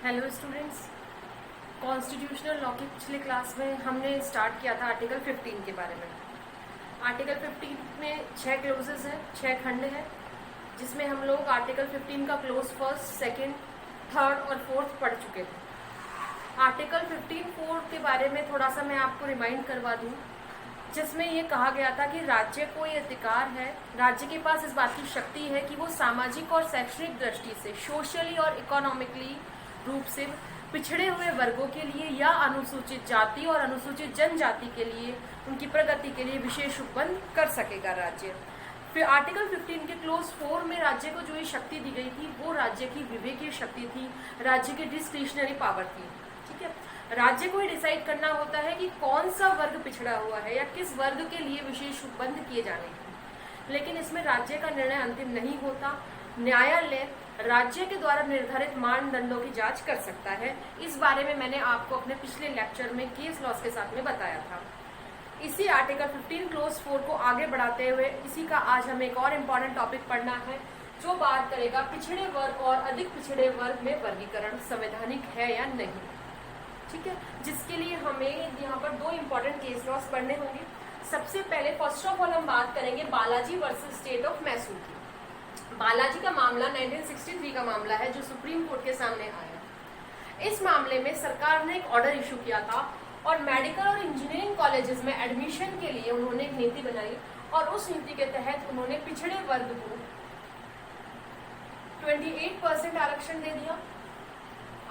Hello students. Constitutional law की पिछले class में हमने स्टार्ट किया था आर्टिकल 15 के बारे में। आर्टिकल 15 में 6 क्लोजेस हैं, 6 खंड हैं, जिसमें हम लोग आर्टिकल 15 का क्लोज फर्स्ट, सेकंड, थर्ड और फोर्थ पढ़ चुके थे। आर्टिकल 15(4) के बारे में थोड़ा सा मैं आपको रिमाइंड करवा दूं, जिसमें ये कहा गया था कि राज्य को ये अधिकार है, राज्य के पास इस बात की शक्ति है कि वो सामाजिक और शैक्षणिक दृष्टि से, सोशली और इकोनॉमिकली रूप से पिछड़े हुए वर्गों के लिए या अनुसूचित जाति और अनुसूचित जनजाति के लिए उनकी प्रगति के लिए विशेष उपबंध कर सकेगा राज्य। फिर आर्टिकल 15 के क्लोज 4 में राज्य को जो ये शक्ति दी गई थी वो राज्य की विवेकीय शक्ति थी, राज्य की डिस्क्रिशनरी पावर थी। ठीक है, राज्य को ये डिसाइड करना होता है कि कौन सा वर्ग पिछड़ा हुआ है या किस वर्ग के लिए विशेष उपबंध किए जाने हैं। लेकिन इसमें राज्य का निर्णय अंतिम नहीं होता, न्यायालय राज्य के द्वारा निर्धारित मानदंडों की जांच कर सकता है। इस बारे में मैंने आपको अपने पिछले लेक्चर में केस लॉस के साथ में बताया था। इसी आर्टिकल 15 क्लोज 4 को आगे बढ़ाते हुए इसी का आज हमें एक और इम्पॉर्टेंट टॉपिक पढ़ना है, जो बात करेगा पिछड़े वर्ग और अधिक पिछड़े वर्ग में वर्गीकरण संवैधानिक है या नहीं। ठीक है, जिसके लिए हमें यहाँ पर 2 इम्पॉर्टेंट केस लॉस पढ़ने होंगे। सबसे पहले फर्स्ट ऑफ ऑल हम बात करेंगे Balaji versus State of Mysore की। बालाजी का मामला 1963 का मामला है, जो सुप्रीम कोर्ट के सामने आया। इस मामले में सरकार ने एक ऑर्डर इशू किया था और मेडिकल और इंजीनियरिंग कॉलेजेस में एडमिशन के लिए उन्होंने एक नीति बनाई और उस नीति के तहत उन्होंने पिछड़े वर्ग को 28% आरक्षण दे दिया।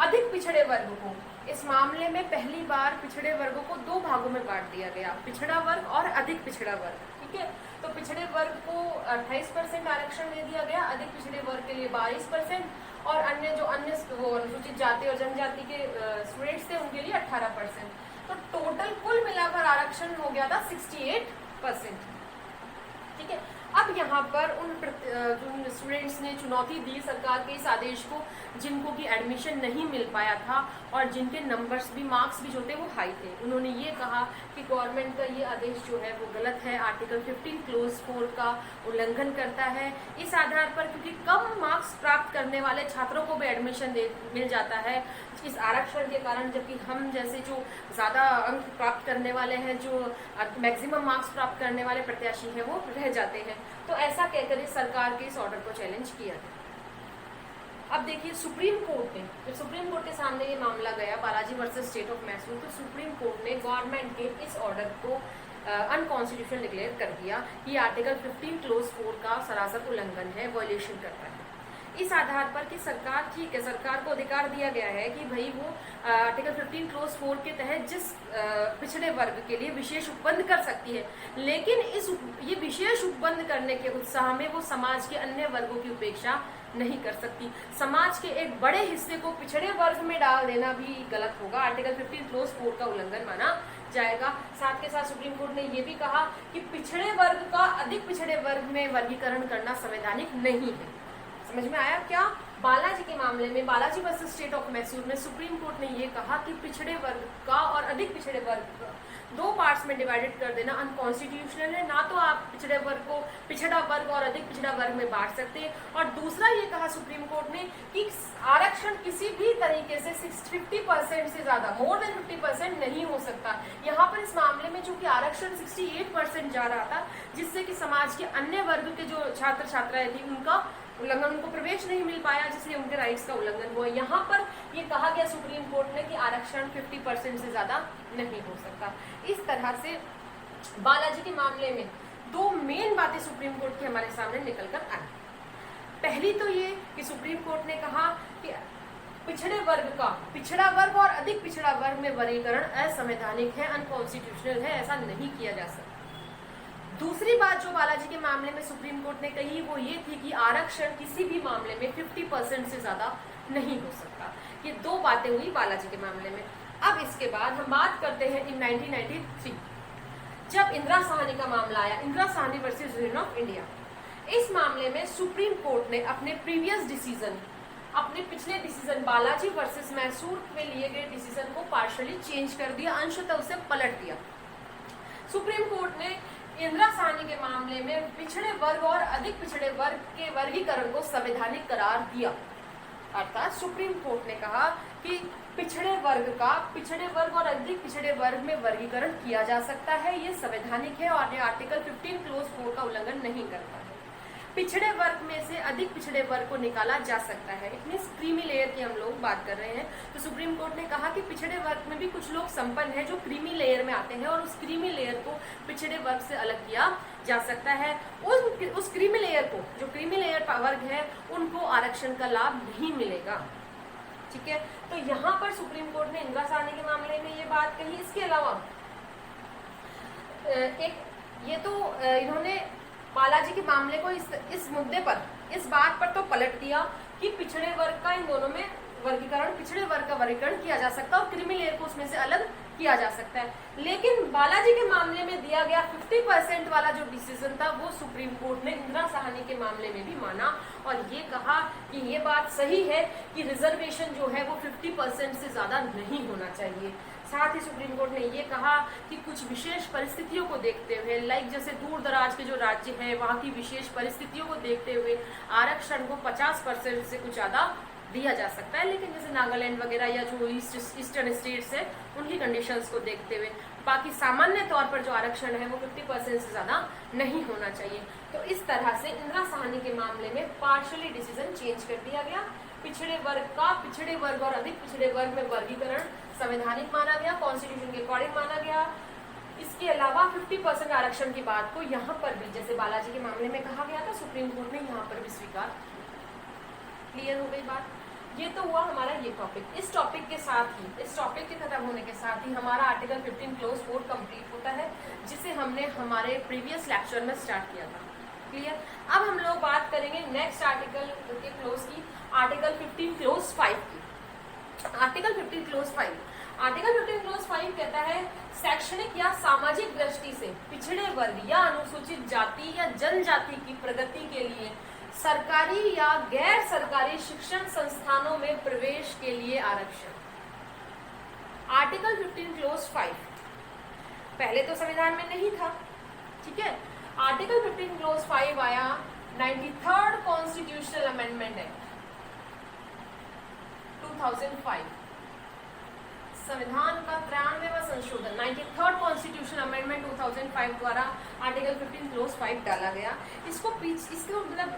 अधिक पिछड़े वर्ग को इस मामले में पहली बार पिछड़े वर्गों को 2 भागों में बांट दिया गया, पिछड़ा वर्ग और अधिक पिछड़ा वर्ग। ठीक है, तो पिछड़े वर्ग को 28% आरक्षण दे दिया गया, अधिक पिछड़े वर्ग के लिए 22% और अन्य जो अन्य अनुसूचित जाति और जनजाति के स्टूडेंट्स थे उनके लिए 18%। तो टोटल कुल मिलाकर आरक्षण हो गया था 68%। ठीक है, अब यहाँ पर उन स्टूडेंट्स ने चुनौती दी सरकार के इस आदेश को, जिनको की एडमिशन नहीं मिल पाया था और जिनके नंबर्स भी, मार्क्स भी जो थे वो हाई थे। उन्होंने ये कहा कि गवर्नमेंट का ये आदेश जो है वो गलत है, आर्टिकल 15 क्लोज 4 का उल्लंघन करता है। इस आधार पर क्योंकि कम मार्क्स प्राप्त करने वाले छात्रों को भी एडमिशन मिल जाता है इस आरक्षण के कारण, जबकि हम जैसे जो ज़्यादा अंक प्राप्त करने वाले हैं, जो मैक्सिमम मार्क्स प्राप्त करने वाले प्रत्याशी हैं, वो रह जाते हैं। तो ऐसा कहकर इस सरकार के इस ऑर्डर को चैलेंज किया था। अब देखिए सुप्रीम कोर्ट ने, जब सुप्रीम कोर्ट के सामने ये मामला गया Balaji versus State of Mysore, तो सुप्रीम कोर्ट ने गवर्नमेंट के इस ऑर्डर को अनकॉन्स्टिट्यूशनल डिक्लेयर कर दिया कि आर्टिकल 15 क्लोज 4 का सरासर उल्लंघन है, वायलेशन करता है। इस आधार पर कि सरकार, ठीक है, सरकार को अधिकार दिया गया है कि भाई वो आर्टिकल 15 क्लोज 4 के तहत जिस पिछड़े वर्ग के लिए विशेष उपबंध कर सकती है, लेकिन ये विशेष उपबंध करने के उत्साह में वो समाज के अन्य वर्गों की उपेक्षा नहीं कर सकती। समाज के एक बड़े हिस्से को पिछड़े वर्ग में डाल देना भी गलत होगा, आर्टिकल 15 क्लोज 4 का उल्लंघन माना जाएगा। साथ के साथ सुप्रीम कोर्ट ने यह भी कहा कि पिछड़े वर्ग का अधिक पिछड़े वर्ग में वर्गीकरण करना संवैधानिक नहीं है। समझ में आया क्या? बालाजी के मामले में, Balaji versus State of Mysore में सुप्रीम कोर्ट ने ये कहा कि पिछड़े वर्ग का और अधिक पिछड़े वर्ग का 2 पार्ट्स में डिवाइडेड कर देना अनकॉन्स्टिट्यूशनल है। ना तो आप पिछड़े वर्ग को पिछड़ा वर्ग और अधिक पिछड़ा वर्ग में बांट सकते हैं, और दूसरा ये कहा सुप्रीम कोर्ट ने कि आरक्षण किसी भी तरीके से 50% से ज्यादा, मोर देन 50% नहीं हो सकता। यहाँ पर इस मामले में चूंकि आरक्षण 68% जा रहा था, जिससे कि समाज के अन्य वर्ग के जो छात्र छात्राएं थी उनका उल्लंघन, उनको प्रवेश नहीं मिल पाया, जिसलिए उनके राइट्स का उल्लंघन हुआ। यहाँ पर ये कहा गया सुप्रीम कोर्ट ने कि आरक्षण 50% से ज्यादा नहीं हो सकता। इस तरह से बालाजी के मामले में 2 मेन बातें सुप्रीम कोर्ट की हमारे सामने निकल कर आई। पहली तो ये कि सुप्रीम कोर्ट ने कहा कि पिछड़े वर्ग का पिछड़ा वर्ग और अधिक पिछड़ा वर्ग में वर्गीकरण असंवैधानिक है, अनकॉन्स्टिट्यूशनल है, ऐसा नहीं किया जा सकता। दूसरी बात जो बालाजी के मामले में सुप्रीम कोर्ट ने कही वो ये थी कि आरक्षण किसी भी मामले में 50% से ज्यादा नहीं हो सकता। ये 2 बातें हुई बालाजी के मामले में। अब इसके बाद हम बात करते हैं इन 1993 जब इंदिरा साहनी का मामला आया, Indira Sahni versus union of India. इस मामले में सुप्रीम कोर्ट ने अपने प्रीवियस डिसीजन, अपने पिछले डिसीजन बालाजी वर्सेस मैसूर में लिए गए डिसीजन को पार्शियली चेंज कर दिया, अंशतः उसे पलट दिया। सुप्रीम कोर्ट ने इंदिरा साहनी के मामले में पिछड़े वर्ग और अधिक पिछड़े वर्ग के वर्गीकरण को संवैधानिक करार दिया। अर्थात सुप्रीम कोर्ट ने कहा कि पिछड़े वर्ग और अधिक पिछड़े वर्ग में वर्गीकरण किया जा सकता है, ये संवैधानिक है और ये आर्टिकल 15 क्लोज 4 का उल्लंघन नहीं करता है। पिछड़े वर्ग में से अधिक पिछड़े वर्ग को निकाला जा सकता है। इतनी क्रीमी लेयर की हम लोग बात कर रहे हैं, तो सुप्रीम कोर्ट ने कहा कि पिछड़े वर्ग में भी कुछ लोग संपन्न हैं जो क्रीमी लेयर में आते हैं और उस क्रीमी लेयर को पिछड़े वर्ग से अलग किया जा सकता है। उस क्रीमी लेयर को, जो क्रीमी लेयर वर्ग है, उनको आरक्षण का लाभ नहीं मिलेगा। ठीक है, तो यहाँ पर सुप्रीम कोर्ट ने इंदिरा साहनी के मामले में ये बात कही। इसके अलावा ये तो इन्होंने बालाजी के मामले को इस मुद्दे पर, इस बात पर तो पलट दिया कि पिछड़े वर्ग का इन दोनों में वर्गीकरण, पिछड़े वर्ग का वर्गीकरण किया जा सकता है और क्रीमी लेयर को उसमें से अलग किया जा सकता है। लेकिन बालाजी के मामले में दिया गया 50% वाला जो डिसीजन था वो सुप्रीम कोर्ट ने इंदिरा साहनी के मामले में भी माना और ये कहा कि ये बात सही है कि रिजर्वेशन जो है वो 50% से ज्यादा नहीं होना चाहिए। साथ ही सुप्रीम कोर्ट ने ये कहा कि कुछ विशेष परिस्थितियों को देखते हुए, लाइक जैसे दूर दराज के जो राज्य हैं वहाँ की विशेष परिस्थितियों को देखते हुए आरक्षण को 50% से कुछ ज्यादा दिया जा सकता है। लेकिन जैसे नागालैंड वगैरह या जो ईस्टर्न स्टेट्स है उनकी कंडीशंस को देखते हुए बाकी सामान्य तौर पर जो आरक्षण है वो 50% से ज्यादा नहीं होना चाहिए। तो इस तरह से इंदिरा साहनी के मामले में पार्शियली डिसीजन चेंज कर दिया गया। पिछड़े वर्ग का पिछड़े वर्ग और अधिक पिछड़े वर्ग में वर्गीकरण संवैधानिक माना गया, कॉन्स्टिट्यूशन के अकॉर्डिंग माना गया। इसके अलावा 50% आरक्षण की बात को यहाँ पर भी जैसे बालाजी के मामले में कहा गया था, सुप्रीम कोर्ट ने यहाँ पर भी स्वीकार। क्लियर हो गई बात? ये तो हुआ हमारा ये टॉपिक। इस टॉपिक के साथ ही, इस टॉपिक के खत्म होने के साथ ही हमारा आर्टिकल 15 क्लोज 4 कंप्लीट होता है, जिसे हमने हमारे प्रीवियस लेक्चर में स्टार्ट किया था। क्लियर? अब हम लोग बात करेंगे नेक्स्ट आर्टिकल के क्लोज की, आर्टिकल 15 क्लोज 5 की। आर्टिकल 15 क्लोज 5, आर्टिकल 15 क्लोज 5 कहता है शैक्षणिक या सामाजिक दृष्टि से पिछड़े वर्ग या अनुसूचित जाति या जनजाति की प्रगति के लिए सरकारी या गैर सरकारी शिक्षण संस्थानों में प्रवेश के लिए आरक्षण। आर्टिकल 15 क्लोज 5 पहले तो संविधान में नहीं था, ठीक है। आर्टिकल 15 क्लोज 5 आया 93rd कॉन्स्टिट्यूशनल अमेंडमेंट एक्ट 2005, संविधान का 93वां संशोधन 93rd कॉन्स्टिट्यूशनल अमेंडमेंट 2005 द्वारा आर्टिकल 15 क्लोज 5 डाला गया। इसको मतलब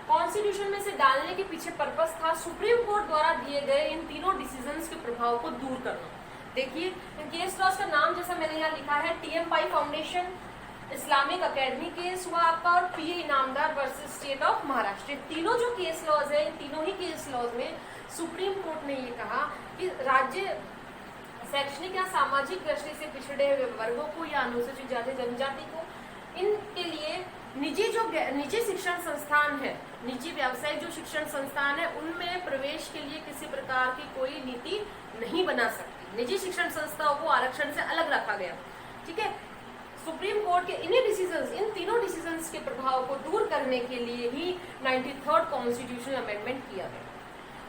कॉन्स्टिट्यूशन में से डालने के पीछे पर्पस था सुप्रीम कोर्ट द्वारा दिए गए इन तीनों डिसीजंस के प्रभाव को दूर करना। देखिए केस लॉज का नाम जैसा मैंने यहाँ लिखा है, TM Pai Foundation, Islamic Academy case हुआ आपका और PA Inamdar versus State of Maharashtra. तीनों जो केस लॉज है, इन तीनों ही केस लॉज में सुप्रीम कोर्ट ने ये कहा कि राज्य शैक्षणिक या सामाजिक दृष्टि से पिछड़े वर्गों को या अनुसूचित जाति जनजाति को, इनके लिए निजी शिक्षण संस्थान है, निजी व्यावसायिक जो शिक्षण संस्थान है, उनमें प्रवेश के लिए किसी प्रकार की कोई नीति नहीं बना सकती। निजी शिक्षण संस्थाओं को आरक्षण से अलग रखा गया, ठीक है। सुप्रीम कोर्ट के इन्हीं डिसीजंस, इन तीनों डिसीजंस के प्रभाव को दूर करने के लिए ही 93rd कॉन्स्टिट्यूशनल अमेंडमेंट किया गया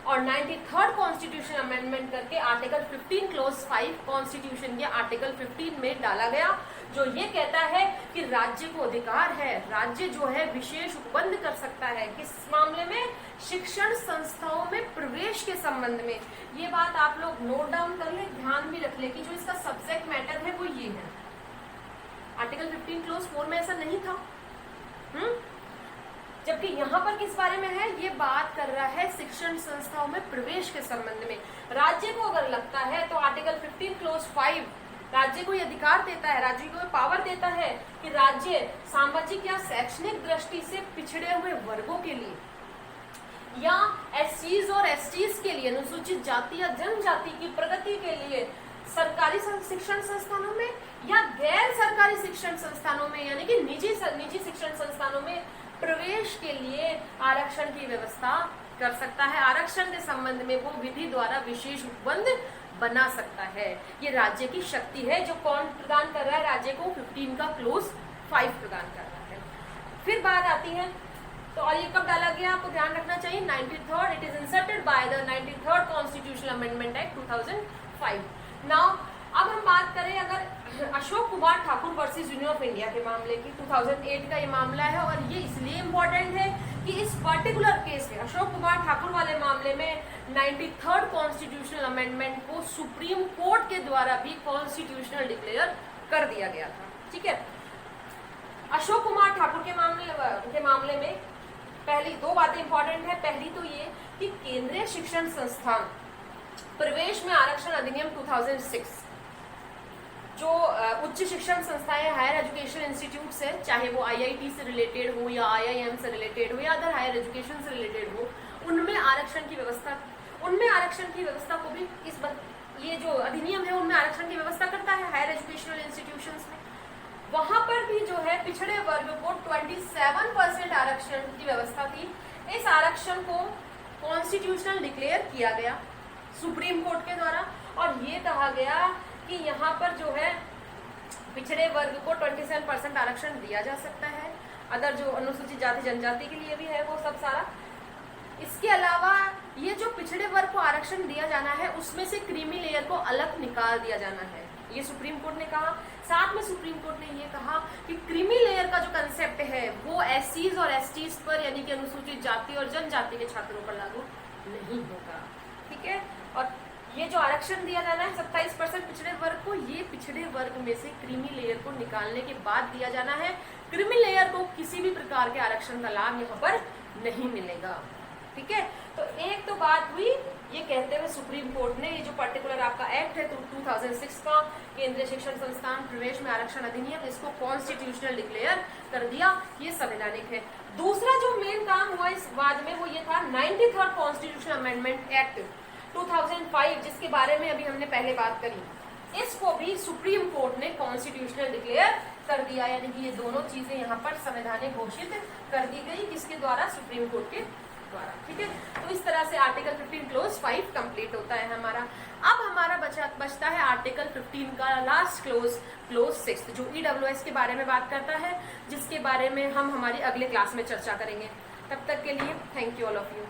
और 93rd कॉन्स्टिट्यूशन अमेंडमेंट करके आर्टिकल 15 क्लोज 5 कॉन्स्टिट्यूशन के आर्टिकल 15 में डाला गया, जो ये कहता है कि राज्य को अधिकार है, राज्य जो है विशेष उपबंध कर सकता है किस मामले में, शिक्षण संस्थाओं में प्रवेश के संबंध में। ये बात आप लोग नोट डाउन कर ले, ध्यान भी रख ले कि जो इसका सब्जेक्ट मैटर है वो ये है। आर्टिकल 15 क्लोज 4 में ऐसा नहीं था, जबकि यहाँ पर किस बारे में है, ये बात कर रहा है शिक्षण संस्थाओं में प्रवेश के संबंध में। राज्य को अगर लगता है तो आर्टिकल 15 क्लोज 5 राज्य को ये अधिकार देता है, राज्य को पावर देता है कि राज्य सामाजिक या शैक्षणिक दृष्टि से पिछड़े हुए वर्गों के लिए या एससीज और एसटीज के लिए, अनुसूचित जाति या जनजाति की प्रगति के लिए सरकारी शिक्षण संस्थानों में या गैर सरकारी शिक्षण संस्थानों में, यानी कि निजी शिक्षण संस्थानों में प्रवेश के लिए आरक्षण की व्यवस्था कर सकता है। आरक्षण के संबंध में वो विधि द्वारा विशेष उपबंध बना सकता है। ये राज्य की शक्ति है जो कौन प्रदान कर रहा है, राज्य को 15 का क्लोज 5 प्रदान कर रहा है। फिर बात आती है तो और ये कब डाला गया, आपको ध्यान रखना चाहिए 93rd, it is inserted by the 93rd constitutional amendment act 2005। Now अब हम बात करें अगर Ashok Kumar Thakur versus union of India के मामले की, 2008 का ये मामला है और ये इसलिए इम्पोर्टेंट है कि इस पर्टिकुलर केस में अशोक कुमार ठाकुर वाले मामले में 93rd कॉन्स्टिट्यूशनल अमेंडमेंट को सुप्रीम कोर्ट के द्वारा भी कॉन्स्टिट्यूशनल डिक्लेयर कर दिया गया था। ठीक है, अशोक कुमार ठाकुर के मामले में पहली दो बातें इंपॉर्टेंट है। पहली तो ये कि केंद्रीय शिक्षण संस्थान प्रवेश में आरक्षण अधिनियम 2006 जो उच्च शिक्षण संस्थाएं हायर एजुकेशन इंस्टीट्यूट्स है, चाहे वो आईआईटी से रिलेटेड हो या आईआईएम से रिलेटेड हो या अदर हायर एजुकेशन से रिलेटेड हो, उनमें आरक्षण की व्यवस्था को भी ये जो अधिनियम है उनमें आरक्षण की व्यवस्था करता है हायर एजुकेशनल इंस्टीट्यूशंस में। वहां पर भी जो है पिछड़े वर्ग को 27% आरक्षण की व्यवस्था थी। इस आरक्षण को कॉन्स्टिट्यूशनल डिक्लेयर किया गया सुप्रीम कोर्ट के द्वारा और ये कहा गया कि यहाँ पर जो है पिछड़े वर्ग को 27% आरक्षण दिया जा सकता है। अदर जो अनुसूचित जाति जनजाति के लिए भी है वो सब सारा। इसके अलावा ये जो पिछड़े वर्ग को आरक्षण दिया जाना है उसमें से क्रीमी लेयर को अलग निकाल दिया जाना है, ये सुप्रीम कोर्ट ने कहा। साथ में सुप्रीम कोर्ट ने ये कहा कि क्रीमी लेयर का जो कंसेप्ट है वो एससीज और एसटीज पर यानी कि अनुसूचित जाति और जनजाति के छात्रों पर लागू नहीं होगा। ठीक है, और ये जो आरक्षण दिया जाना है 27% पिछड़े वर्ग को, ये पिछड़े वर्ग में से क्रीमी लेयर को निकालने के बाद दिया जाना है। क्रीमी लेयर को किसी भी प्रकार के आरक्षण का लाभ यहाँ पर नहीं मिलेगा। ठीक है, तो एक तो बात हुई ये कहते हुए सुप्रीम कोर्ट ने ये जो पर्टिकुलर आपका एक्ट है तो 2006 का केंद्रीय शिक्षण संस्थान प्रवेश में आरक्षण अधिनियम, इसको कॉन्स्टिट्यूशनल डिक्लेयर कर दिया, ये संवैधानिक है। दूसरा जो मेन काम हुआ इस बाद में वो ये था 93rd कॉन्स्टिट्यूशनल अमेंडमेंट एक्ट 2005 जिसके बारे में अभी हमने पहले बात करी, इसको भी सुप्रीम कोर्ट ने कॉन्स्टिट्यूशनल डिक्लेयर कर दिया, यानी कि ये दोनों चीजें यहाँ पर संवैधानिक घोषित कर दी गई, किसके द्वारा? सुप्रीम कोर्ट के द्वारा। ठीक है, तो इस तरह से आर्टिकल 15 क्लोज 5 कंप्लीट होता है हमारा। अब हमारा बचता है आर्टिकल 15 का लास्ट क्लोज 6 जो ईडब्ल्यूएस के बारे में बात करता है, जिसके बारे में हम हमारी अगले क्लास में चर्चा करेंगे। तब तक के लिए thank you all of you.